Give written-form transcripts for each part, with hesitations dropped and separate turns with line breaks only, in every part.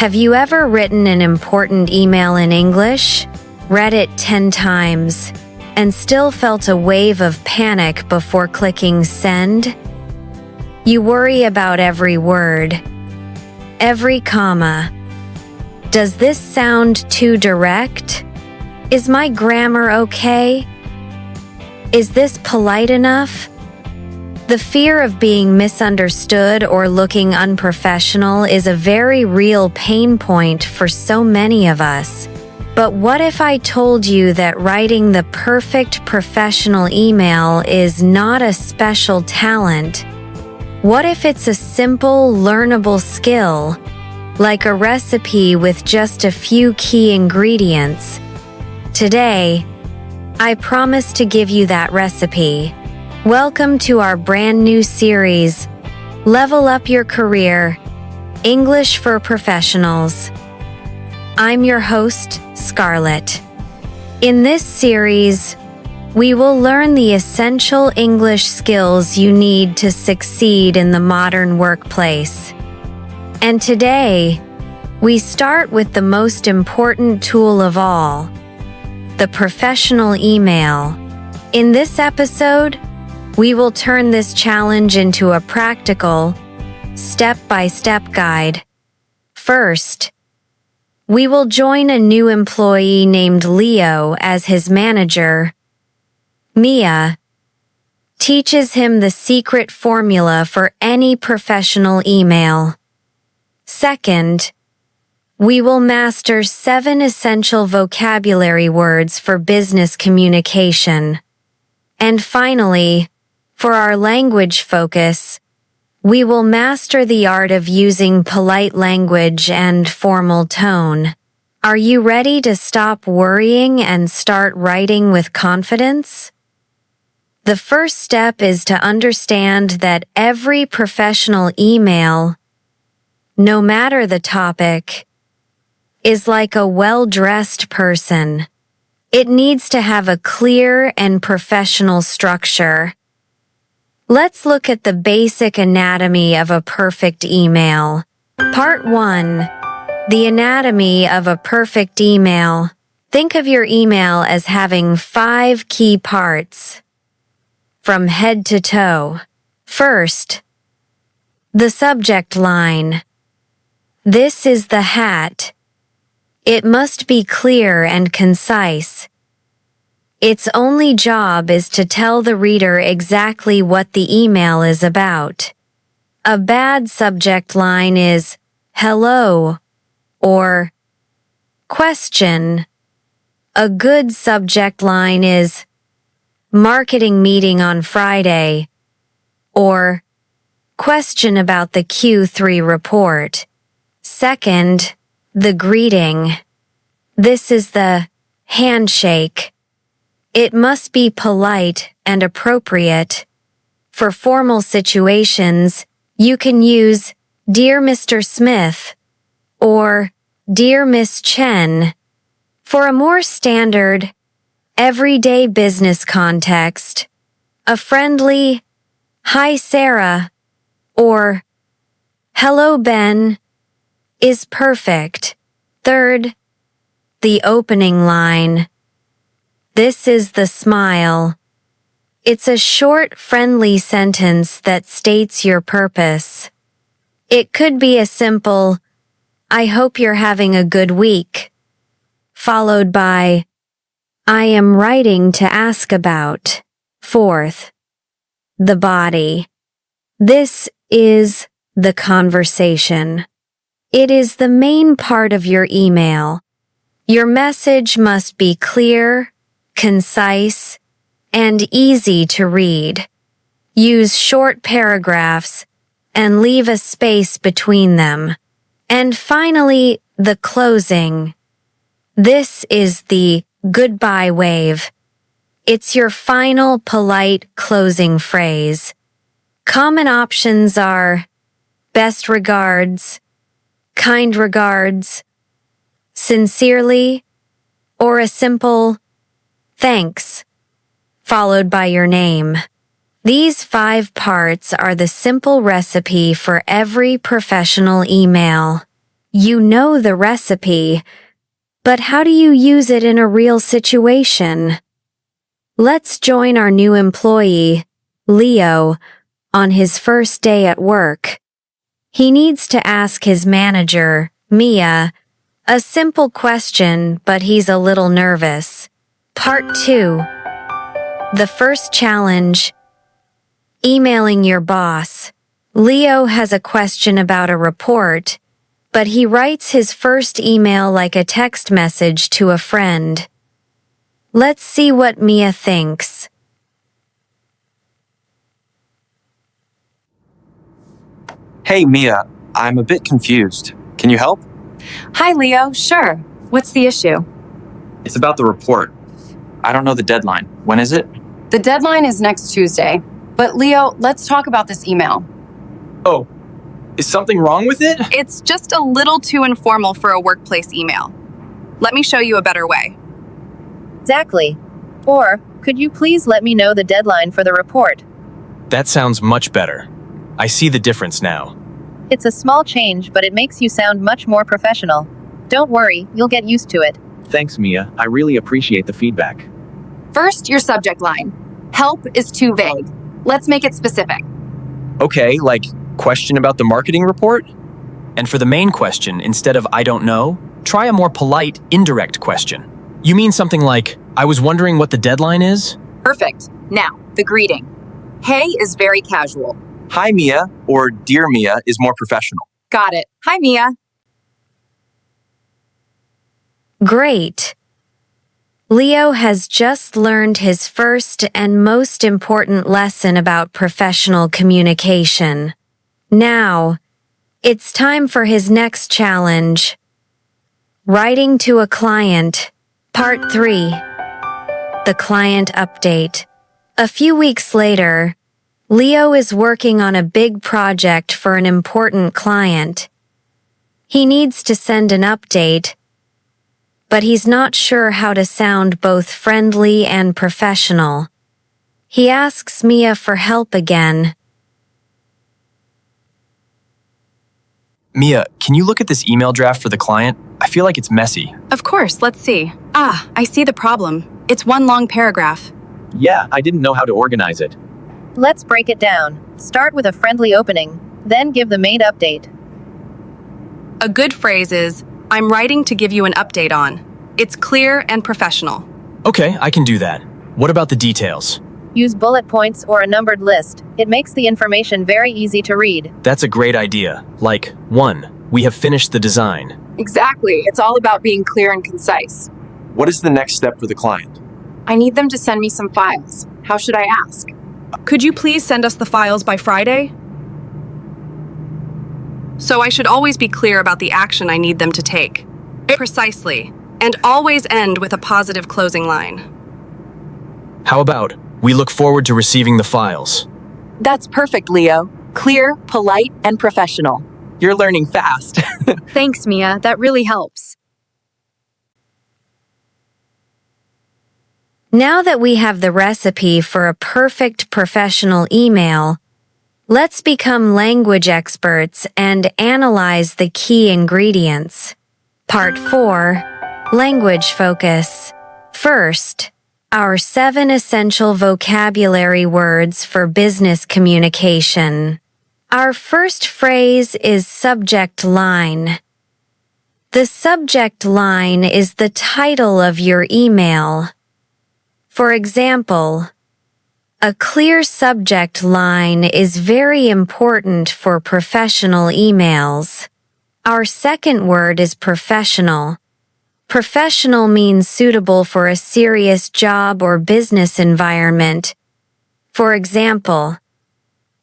Have you ever written an important email in English, read it 10 times, and still felt a wave of panic before clicking send? You worry about every word, every comma. Does this sound too direct? Is my grammar okay? Is this polite enough? The fear of being misunderstood or looking unprofessional is a very real pain point for so many of us. But what if I told you that writing the perfect professional email is not a special talent? What if it's a simple, learnable skill, like a recipe with just a few key ingredients? Today, I promise to give you that recipe. Welcome to our brand new series, Level Up Your Career, English for Professionals. I'm your host, Scarlett. In this series, we will learn the essential English skills you need to succeed in the modern workplace. And today, we start with the most important tool of all, the professional email. In this episode, we will turn this challenge into a practical, step-by-step guide. First, we will join a new employee named Leo as his manager. Mia teaches him the secret formula for any professional email. Second, we will master 7 essential vocabulary words for business communication. And finally, for our language focus, we will master the art of using polite language and formal tone. Are you ready to stop worrying and start writing with confidence? The first step is to understand that every professional email, no matter the topic, is like a well-dressed person. It needs to have a clear and professional structure. Let's look at the basic anatomy of a perfect email. Part 1. The anatomy of a perfect email. Think of your email as having 5 key parts, from head to toe. First, the subject line. This is the hat. It must be clear and concise. Its only job is to tell the reader exactly what the email is about. A bad subject line is hello or question. A good subject line is marketing meeting on Friday or question about the Q3 report. Second, the greeting. This is the handshake. It must be polite and appropriate. For formal situations, you can use Dear Mr. Smith or Dear Miss Chen. For a more standard, everyday business context, a friendly Hi Sarah or Hello Ben is perfect. Third, the opening line. This is the smile. It's a short, friendly sentence that states your purpose. It could be a simple, I hope you're having a good week, followed by, I am writing to ask about. Fourth, the body. This is the conversation. It is the main part of your email. Your message must be clear, concise, and easy to read. Use short paragraphs and leave a space between them. And finally, the closing. This is the goodbye wave. It's your final polite closing phrase. Common options are best regards, kind regards, sincerely, or a simple thanks, followed by your name. These 5 parts are the simple recipe for every professional email. You know the recipe, but how do you use it in a real situation? Let's join our new employee, Leo, on his first day at work. He needs to ask his manager, Mia, a simple question, but he's a little nervous. Part 2. The first challenge. Emailing your boss. Leo has a question about a report, but he writes his first email like a text message to a friend. Let's see what Mia thinks.
Hey, Mia, I'm a bit confused. Can you help?
Hi, Leo. Sure. What's the issue?
It's about the report. I don't know the deadline. When is it?
The deadline is next Tuesday. But Leo, let's talk about this email.
Oh, is something wrong with it?
It's just a little too informal for a workplace email. Let me show you a better way.
Exactly. Or, could you please let me know the deadline for the report?
That sounds much better. I see the difference now.
It's a small change, but it makes you sound much more professional. Don't worry, you'll get used to it.
Thanks, Mia. I really appreciate the feedback.
First, your subject line. Help is too vague. Let's make it specific.
Okay, like question about the marketing report?
And for the main question, instead of I don't know, try a more polite, indirect question. You mean something like, I was wondering what the deadline is?
Perfect. Now, the greeting. Hey is very casual.
Hi, Mia, or Dear Mia is more professional.
Got it. Hi, Mia.
Great. Leo has just learned his first and most important lesson about professional communication. Now, it's time for his next challenge. Writing to a client. Part 3. The client update. A few weeks later, Leo is working on a big project for an important client. He needs to send an update, but he's not sure how to sound both friendly and professional. He asks Mia for help again.
Mia, can you look at this email draft for the client? I feel like it's messy.
Of course, let's see. I see the problem. It's one long paragraph.
Yeah, I didn't know how to organize it.
Let's break it down. Start with a friendly opening, then give the main update.
A good phrase is, I'm writing to give you an update on. It's clear and professional.
Okay, I can do that. What about the details?
Use bullet points or a numbered list. It makes the information very easy to read.
That's a great idea. Like, 1, we have finished the design.
Exactly. It's all about being clear and concise.
What is the next step for the client?
I need them to send me some files. How should I ask?
Could you please send us the files by Friday? So I should always be clear about the action I need them to take. Precisely. And always end with a positive closing line.
How about, we look forward to receiving the files?
That's perfect, Leo. Clear, polite, and professional.
You're learning fast.
Thanks, Mia. That really helps.
Now that we have the recipe for a perfect professional email, let's become language experts and analyze the key ingredients. Part 4. Language focus. First, our 7 essential vocabulary words for business communication. Our first phrase is subject line. The subject line is the title of your email. For example, a clear subject line is very important for professional emails. Our second word is professional. Professional means suitable for a serious job or business environment. For example,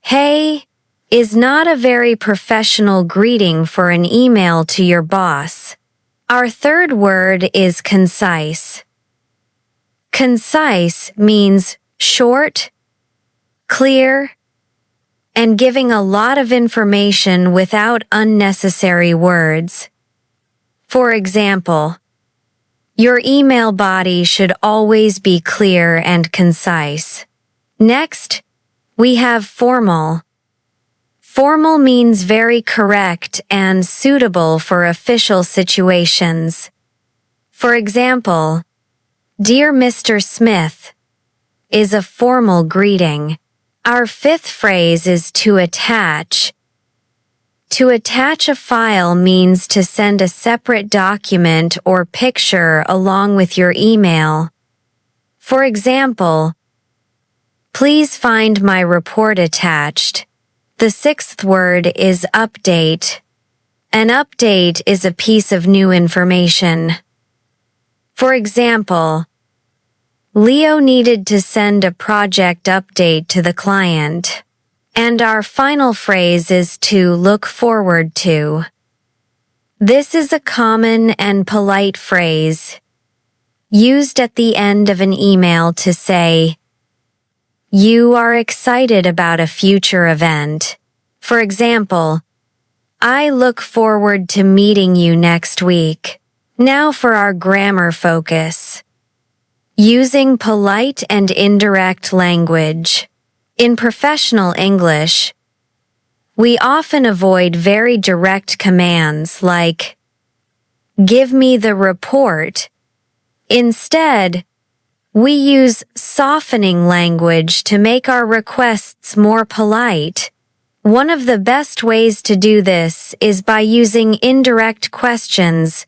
hey is not a very professional greeting for an email to your boss. Our third word is concise. Concise means short, clear, and giving a lot of information without unnecessary words. For example, your email body should always be clear and concise. Next, we have formal. Formal means very correct and suitable for official situations. For example, "Dear Mr. Smith" is a formal greeting. Our fifth phrase is to attach. To attach a file means to send a separate document or picture along with your email. For example, "Please find my report attached." The sixth word is update. An update is a piece of new information. For example, Leo needed to send a project update to the client. And our final phrase is to look forward to. This is a common and polite phrase used at the end of an email to say, you are excited about a future event. For example, "I look forward to meeting you next week." Now for our grammar focus. Using polite and indirect language. In professional English, we often avoid very direct commands like, "Give me the report." Instead, we use softening language to make our requests more polite. One of the best ways to do this is by using indirect questions,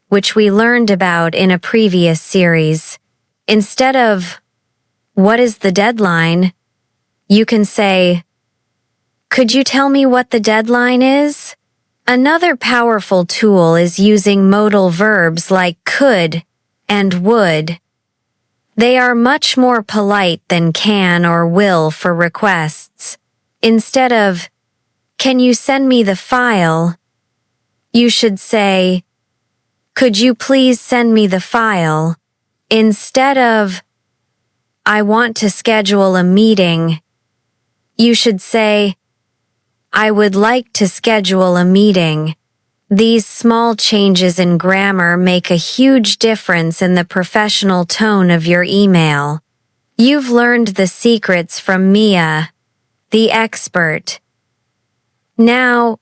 which we learned about in a previous series. Instead of, "What is the deadline?" you can say, "Could you tell me what the deadline is?" Another powerful tool is using modal verbs like could and would. They are much more polite than can or will for requests. Instead of, "Can you send me the file?" you should say, "Could you please send me the file?" Instead of, "I want to schedule a meeting," you should say, "I would like to schedule a meeting." These small changes in grammar make a huge difference in the professional tone of your email. You've learned the secrets from Mia, the expert. Now,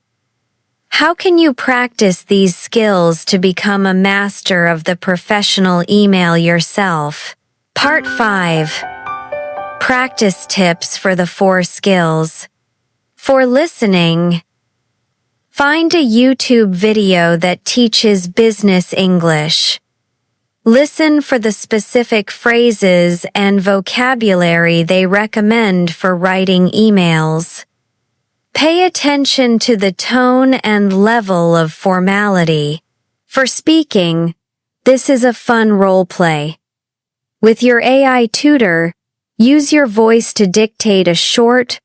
how can you practice these skills to become a master of the professional email yourself? Part 5. Practice tips for the 4 skills. For listening, find a YouTube video that teaches business English. Listen for the specific phrases and vocabulary they recommend for writing emails. Pay attention to the tone and level of formality. For speaking, this is a fun role play. With your AI tutor, use your voice to dictate a short,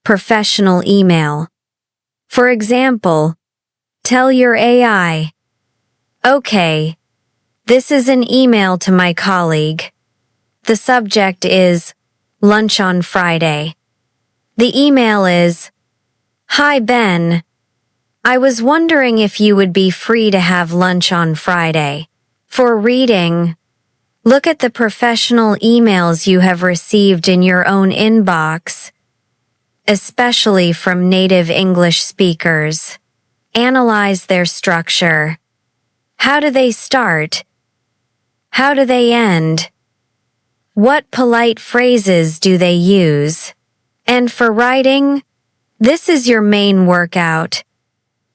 professional email. For example, tell your AI, "Okay, this is an email to my colleague. The subject is lunch on Friday. The email is, Hi Ben, I was wondering if you would be free to have lunch on Friday." For reading, look at the professional emails you have received in your own inbox, especially from native English speakers. Analyze their structure. How do they start? How do they end? What polite phrases do they use? And for writing, this is your main workout.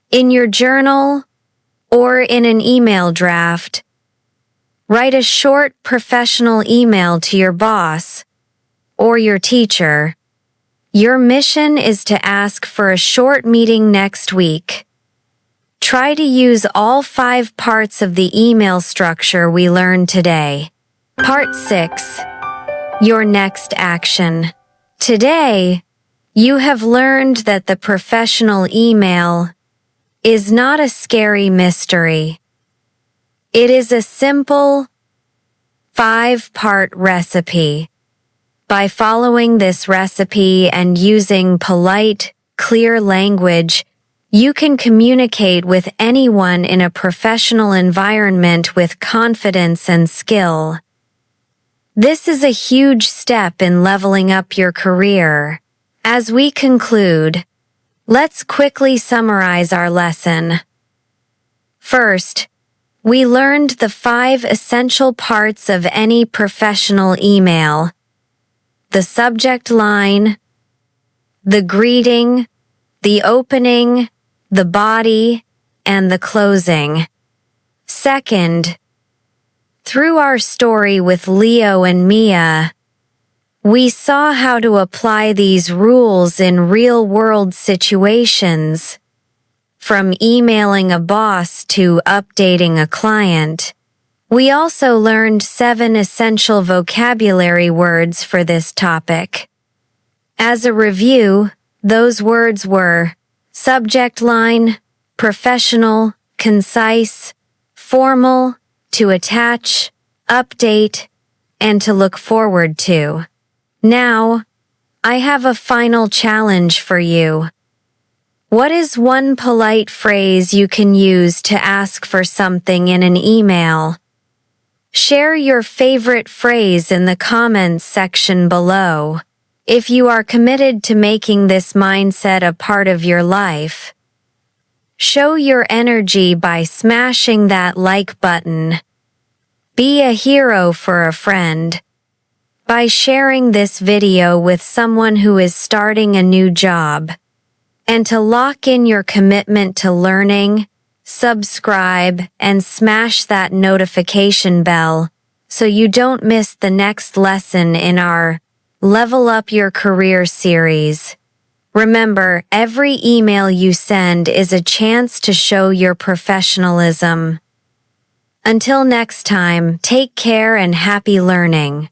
In your journal or in an email draft, write a short professional email to your boss or your teacher. Your mission is to ask for a short meeting next week. Try to use all 5 parts of the email structure we learned today. Part 6. Your next action. Today, you have learned that the professional email is not a scary mystery. It is a simple 5-part recipe. By following this recipe and using polite, clear language, you can communicate with anyone in a professional environment with confidence and skill. This is a huge step in leveling up your career. As we conclude, Let's quickly summarize our lesson. First, we learned the 5 essential parts of any professional email: the subject line, the greeting, the opening, the body, and the closing. Second, through our story with Leo and Mia, we saw how to apply these rules in real-world situations, from emailing a boss to updating a client. We also learned 7 essential vocabulary words for this topic. As a review, those words were subject line, professional, concise, formal, to attach, update, and to look forward to. Now, I have a final challenge for you. What is one polite phrase you can use to ask for something in an email? Share your favorite phrase in the comments section below. If you are committed to making this mindset a part of your life, show your energy by smashing that like button. Be a hero for a friend by sharing this video with someone who is starting a new job. And to lock in your commitment to learning, subscribe and smash that notification bell so you don't miss the next lesson in our Level Up Your Career series. Remember, every email you send is a chance to show your professionalism. Until next time, take care and happy learning.